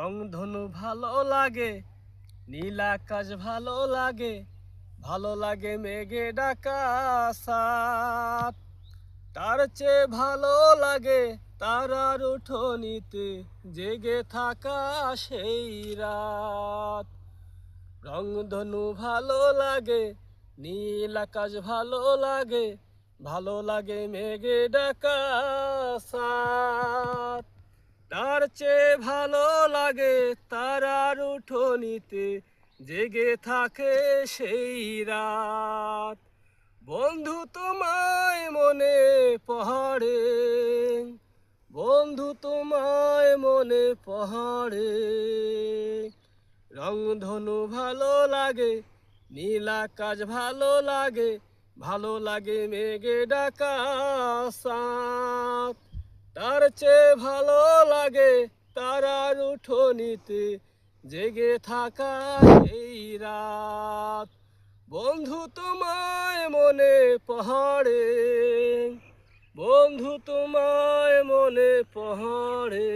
রংধনু ভালো লাগে, নীল আকাশ ভালো লাগে, ভালো লাগে মেঘে ঢাকা সাত। তার চেয়ে ভালো লাগে তারার উঠোনিতে জেগে থাকা সেই রাত। রংধনু ভালো লাগে, নীল আকাশ ভালো লাগে, ভালো লাগে মেঘে ঢাকা সাত। তার চেয়ে ভালো লাগে তারার উঠোনিতে জেগে থাকে সেই রাত। বন্ধু তোমায় মনে পড়ে, বন্ধু তোমায় মনে পড়ে। রংধনু ভালো লাগে, নীল আকাশ ভালো লাগে, ভালো লাগে মেঘে ঢাকা সাত। তার চেয়ে ভালো লাগে তারার উঠোনিতে জেগে থাকা এই রাত। বন্ধু তোমায় মনে পড়ে, বন্ধু তোমায় মনে পড়ে।